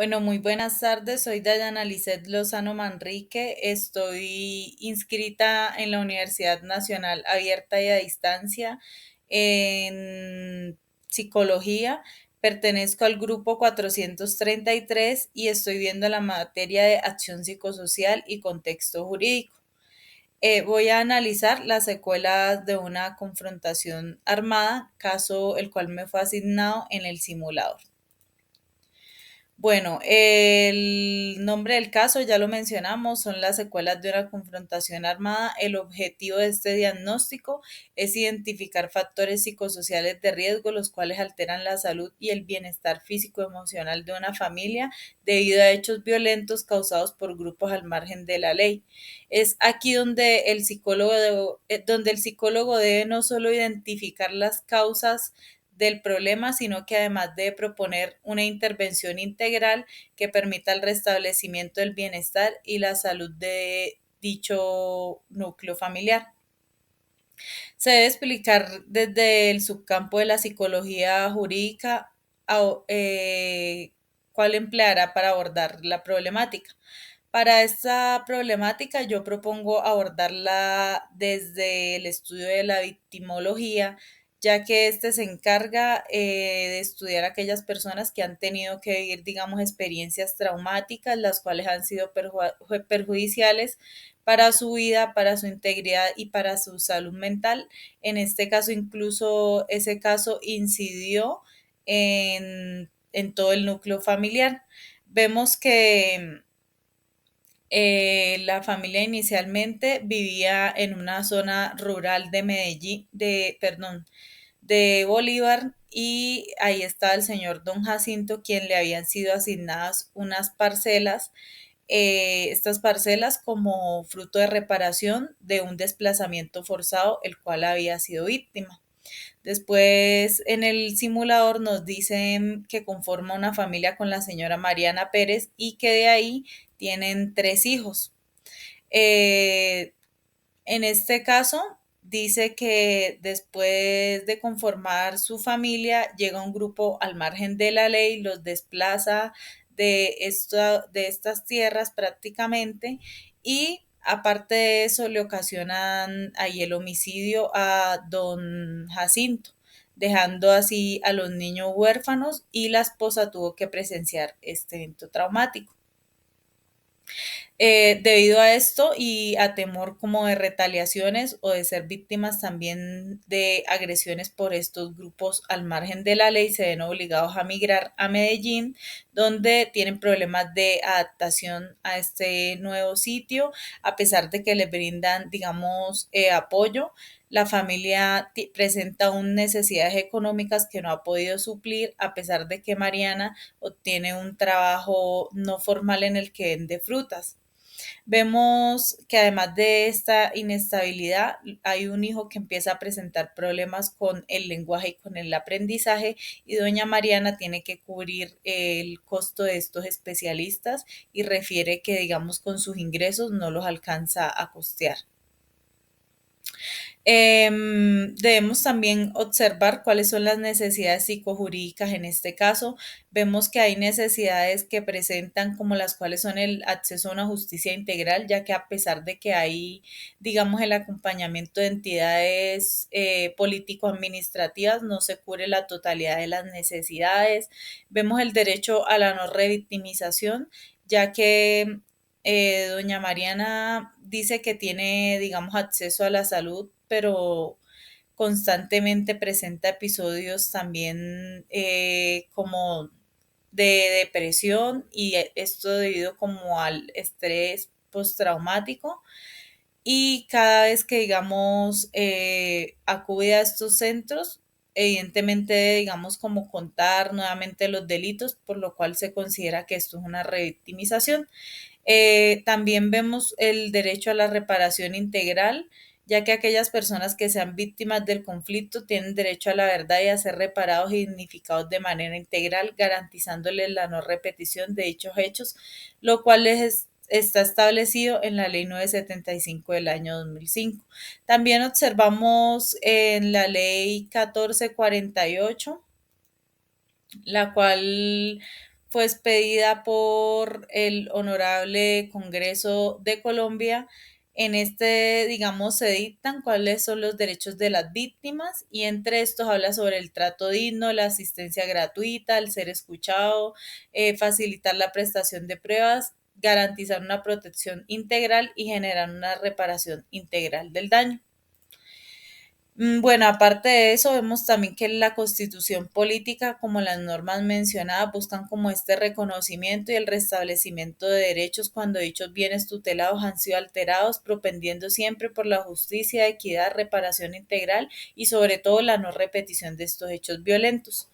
Bueno, muy buenas tardes. Soy Dayana Lisset Lozano Manrique. Estoy inscrita en la Universidad Nacional Abierta y a Distancia en psicología. Pertenezco al grupo 433 y estoy viendo la materia de acción psicosocial y contexto jurídico. Voy a analizar las secuelas de una confrontación armada, caso el cual me fue asignado en el simulador. Bueno, el nombre del caso ya lo mencionamos, son las secuelas de una confrontación armada. El objetivo de este diagnóstico es identificar factores psicosociales de riesgo, los cuales alteran la salud y el bienestar físico-emocional de una familia debido a hechos violentos causados por grupos al margen de la ley. Es aquí donde el psicólogo debe no solo identificar las causas del problema, sino que además de proponer una intervención integral que permita el restablecimiento del bienestar y la salud de dicho núcleo familiar. Se debe explicar desde el subcampo de la psicología jurídica cuál empleará para abordar la problemática. Para esta problemática yo propongo abordarla desde el estudio de la victimología, ya que este se encarga de estudiar aquellas personas que han tenido que vivir, digamos, experiencias traumáticas, las cuales han sido perjudiciales para su vida, para su integridad y para su salud mental. En este caso, incluso ese caso incidió en todo el núcleo familiar. Vemos que la familia inicialmente vivía en una zona rural de Medellín, de Bolívar, y ahí estaba el señor Don Jacinto, quien le habían sido asignadas unas parcelas, estas parcelas como fruto de reparación de un desplazamiento forzado, el cual había sido víctima. Después en el simulador nos dicen que conforma una familia con la señora Mariana Pérez y que de ahí tienen 3 hijos. Eh, en este caso, dice que después de conformar su familia, llega un grupo al margen de la ley, los desplaza de estas tierras prácticamente, y aparte de eso le ocasionan ahí el homicidio a don Jacinto, dejando así a los niños huérfanos, y la esposa tuvo que presenciar este evento traumático. Debido a esto y a temor como de retaliaciones o de ser víctimas también de agresiones por estos grupos al margen de la ley, se ven obligados a migrar a Medellín, donde tienen problemas de adaptación a este nuevo sitio, a pesar de que les brindan, digamos, apoyo. La familia presenta aún necesidades económicas que no ha podido suplir, a pesar de que Mariana obtiene un trabajo no formal en el que vende frutas. Vemos que además de esta inestabilidad, hay un hijo que empieza a presentar problemas con el lenguaje y con el aprendizaje, y doña Mariana tiene que cubrir el costo de estos especialistas y refiere que, digamos, con sus ingresos no los alcanza a costear. Debemos también observar cuáles son las necesidades psicojurídicas en este caso. Vemos que hay necesidades que presentan, como las cuales son el acceso a una justicia integral, ya que a pesar de que hay, digamos, el acompañamiento de entidades político-administrativas, no se cubre la totalidad de las necesidades. Vemos el derecho a la no revictimización, ya que doña Mariana dice que tiene, digamos, acceso a la salud, pero constantemente presenta episodios también como de depresión, y esto debido como al estrés postraumático. Y cada vez que, digamos, acude a estos centros, evidentemente, digamos, como contar nuevamente los delitos, por lo cual se considera que esto es una revictimización. También vemos el derecho a la reparación integral, ya que aquellas personas que sean víctimas del conflicto tienen derecho a la verdad y a ser reparados y dignificados de manera integral, garantizándoles la no repetición de dichos hechos, lo cual está establecido en la Ley 975 del año 2005. También observamos en la Ley 1448, la cual fue expedida por el Honorable Congreso de Colombia. En este, digamos, se dictan cuáles son los derechos de las víctimas y entre estos habla sobre el trato digno, la asistencia gratuita, el ser escuchado, facilitar la prestación de pruebas, garantizar una protección integral y generar una reparación integral del daño. Bueno, aparte de eso, vemos también que la constitución política, como las normas mencionadas, buscan como este reconocimiento y el restablecimiento de derechos cuando dichos bienes tutelados han sido alterados, propendiendo siempre por la justicia, equidad, reparación integral y sobre todo la no repetición de estos hechos violentos.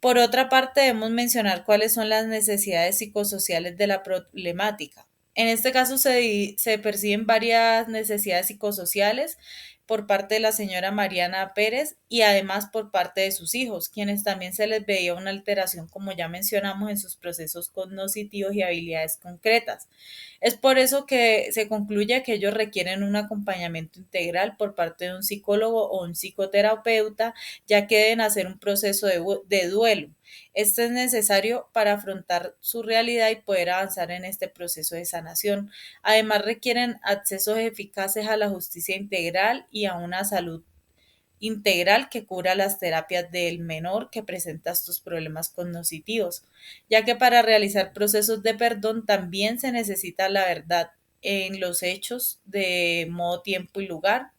Por otra parte, debemos mencionar cuáles son las necesidades psicosociales de la problemática. En este caso se perciben varias necesidades psicosociales por parte de la señora Mariana Pérez y además por parte de sus hijos, quienes también se les veía una alteración, como ya mencionamos, en sus procesos cognitivos y habilidades concretas. Es por eso que se concluye que ellos requieren un acompañamiento integral por parte de un psicólogo o un psicoterapeuta, ya que deben hacer un proceso de duelo. Esto es necesario para afrontar su realidad y poder avanzar en este proceso de sanación. Además, requieren accesos eficaces a la justicia integral y a una salud integral que cubra las terapias del menor que presenta estos problemas cognitivos, ya que para realizar procesos de perdón también se necesita la verdad en los hechos de modo, tiempo y lugar.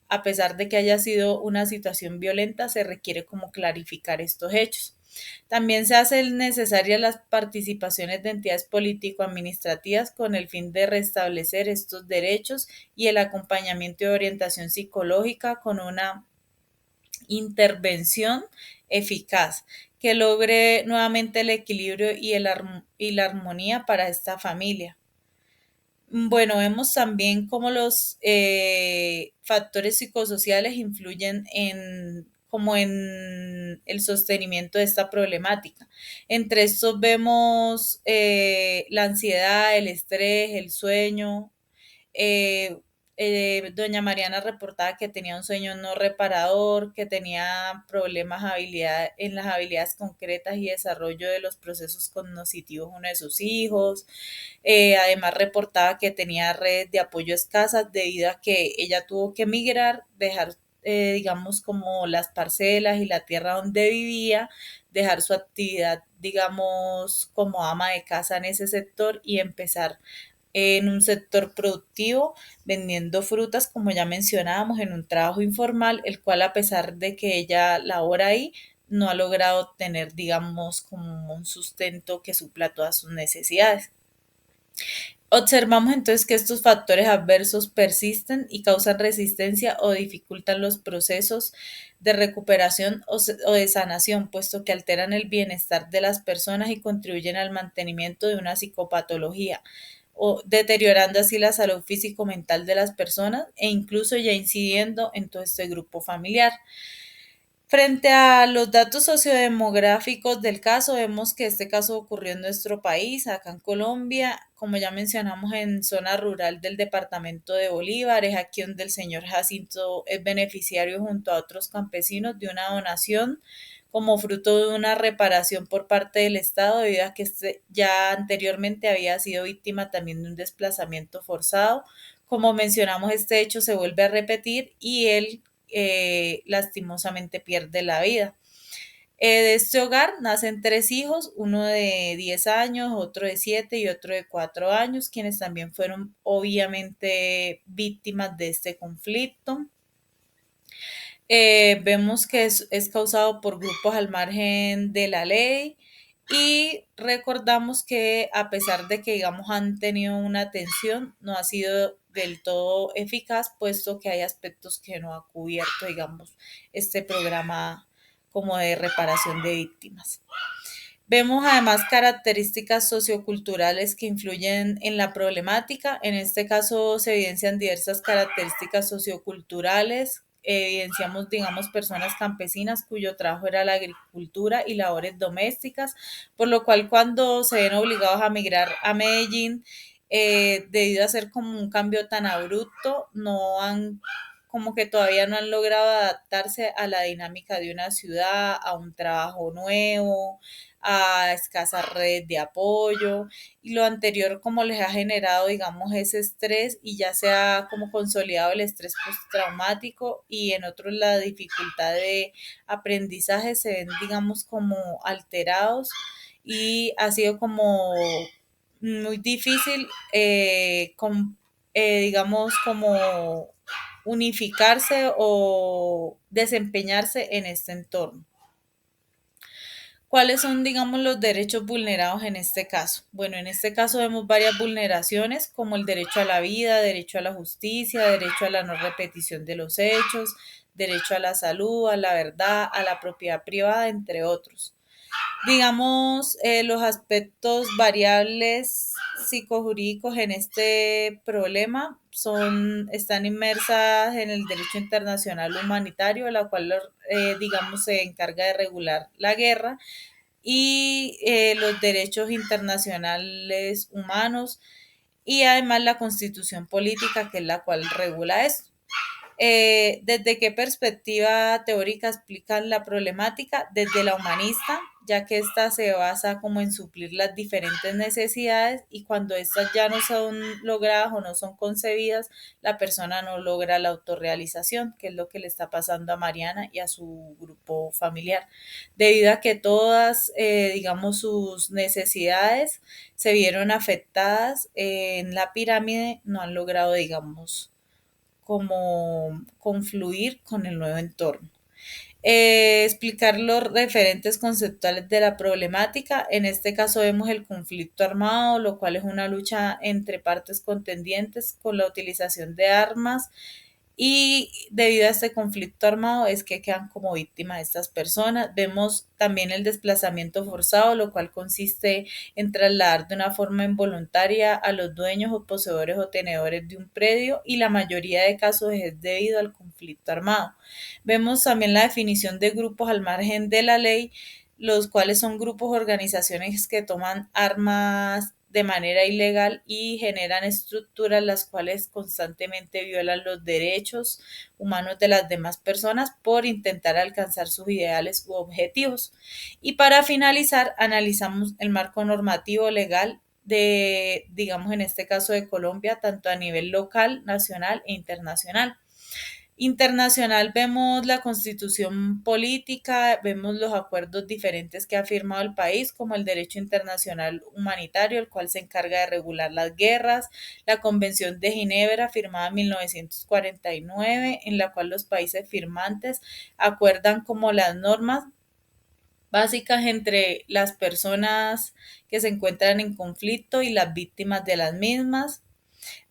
A pesar de que haya sido una situación violenta, se requiere como clarificar estos hechos. También se hacen necesarias las participaciones de entidades político-administrativas con el fin de restablecer estos derechos y el acompañamiento de orientación psicológica con una intervención eficaz que logre nuevamente el equilibrio y la armonía para esta familia. Bueno, vemos también cómo los factores psicosociales influyen como en el sostenimiento de esta problemática. Entre estos vemos la ansiedad, el estrés, el sueño, eh, doña Mariana reportaba que tenía un sueño no reparador, que tenía problemas en las habilidades concretas y desarrollo de los procesos cognitivos uno de sus hijos. Además reportaba que tenía redes de apoyo escasas debido a que ella tuvo que emigrar, dejar, digamos, como las parcelas y la tierra donde vivía, dejar su actividad, digamos, como ama de casa en ese sector y empezar en un sector productivo, vendiendo frutas, como ya mencionábamos, en un trabajo informal, el cual a pesar de que ella labora ahí, no ha logrado tener, digamos, como un sustento que supla todas sus necesidades. Observamos entonces que estos factores adversos persisten y causan resistencia o dificultan los procesos de recuperación o de sanación, puesto que alteran el bienestar de las personas y contribuyen al mantenimiento de una psicopatología, o deteriorando así la salud físico-mental de las personas e incluso ya incidiendo en todo este grupo familiar. Frente a los datos sociodemográficos del caso, vemos que este caso ocurrió en nuestro país, acá en Colombia, como ya mencionamos, en zona rural del departamento de Bolívar, es aquí donde el señor Jacinto es beneficiario junto a otros campesinos de una donación como fruto de una reparación por parte del Estado, debido a que este ya anteriormente había sido víctima también de un desplazamiento forzado. Como mencionamos, este hecho se vuelve a repetir y él lastimosamente pierde la vida. De este hogar nacen tres hijos, uno de 10 años, otro de 7 y otro de 4 años, quienes también fueron obviamente víctimas de este conflicto. Vemos que es causado por grupos al margen de la ley y recordamos que a pesar de que, digamos, han tenido una atención, no ha sido del todo eficaz, puesto que hay aspectos que no ha cubierto, digamos, este programa como de reparación de víctimas. Vemos además características socioculturales que influyen en la problemática. En este caso se evidencian diversas características socioculturales. Evidenciamos, digamos, personas campesinas cuyo trabajo era la agricultura y labores domésticas, por lo cual cuando se ven obligados a migrar a Medellín, debido a ser como un cambio tan abrupto, no han como que todavía no han logrado adaptarse a la dinámica de una ciudad, a un trabajo nuevo, a escasas redes de apoyo y lo anterior como les ha generado, digamos, ese estrés y ya se ha como consolidado el estrés postraumático y en otros la dificultad de aprendizaje se ven, digamos, como alterados y ha sido como muy difícil, digamos, como unificarse o desempeñarse en este entorno. ¿Cuáles son, digamos, los derechos vulnerados en este caso? Bueno, en este caso vemos varias vulneraciones como el derecho a la vida, derecho a la justicia, derecho a la no repetición de los hechos, derecho a la salud, a la verdad, a la propiedad privada, entre otros. Digamos, los aspectos variables psicojurídicos en este problema están inmersas en el derecho internacional humanitario, la cual, digamos, se encarga de regular la guerra y los derechos internacionales humanos y además la constitución política, que es la cual regula esto. ¿Desde qué perspectiva teórica explican la problemática? Desde la humanista, ya que ésta se basa como en suplir las diferentes necesidades y cuando estas ya no son logradas o no son concebidas, la persona no logra la autorrealización, que es lo que le está pasando a Mariana y a su grupo familiar, debido a que todas, digamos, sus necesidades se vieron afectadas en la pirámide, no han logrado, digamos, como confluir con el nuevo entorno. Explicar los referentes conceptuales de la problemática. En este caso vemos el conflicto armado, lo cual es una lucha entre partes contendientes con la utilización de armas y debido a este conflicto armado es que quedan como víctimas estas personas. Vemos también el desplazamiento forzado, lo cual consiste en trasladar de una forma involuntaria a los dueños o poseedores o tenedores de un predio y la mayoría de casos es debido al conflicto armado. Vemos también la definición de grupos al margen de la ley, los cuales son grupos o organizaciones que toman armas de manera ilegal y generan estructuras las cuales constantemente violan los derechos humanos de las demás personas por intentar alcanzar sus ideales u objetivos. Y para finalizar, analizamos el marco normativo legal de, digamos, en este caso de Colombia, tanto a nivel local, nacional e internacional. Internacional vemos la constitución política, vemos los acuerdos diferentes que ha firmado el país, como el derecho internacional humanitario, el cual se encarga de regular las guerras, la Convención de Ginebra, firmada en 1949, en la cual los países firmantes acuerdan como las normas básicas entre las personas que se encuentran en conflicto y las víctimas de las mismas.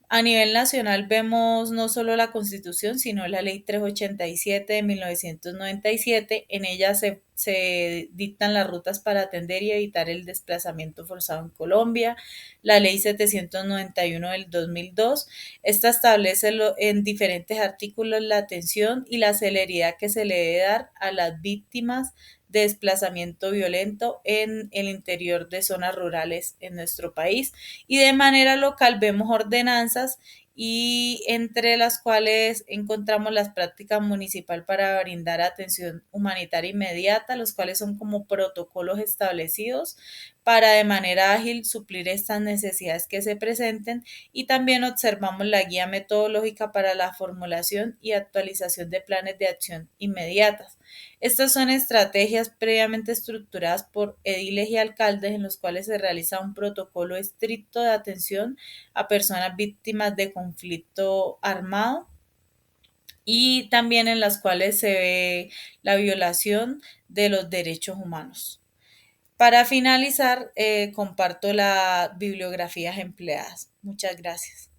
A nivel nacional vemos no solo la Constitución, sino la Ley 387 de 1997. En ella se dictan las rutas para atender y evitar el desplazamiento forzado en Colombia. La Ley 791 del 2002. Esta establece en diferentes artículos la atención y la celeridad que se le debe dar a las víctimas de desplazamiento violento en el interior de zonas rurales en nuestro país y de manera local vemos ordenanzas y entre las cuales encontramos las prácticas municipal para brindar atención humanitaria inmediata, los cuales son como protocolos establecidos para de manera ágil suplir estas necesidades que se presenten y también observamos la guía metodológica para la formulación y actualización de planes de acción inmediatas. Estas son estrategias previamente estructuradas por ediles y alcaldes en los cuales se realiza un protocolo estricto de atención a personas víctimas de conflicto armado y también en las cuales se ve la violación de los derechos humanos. Para finalizar, comparto las bibliografías empleadas. Muchas gracias.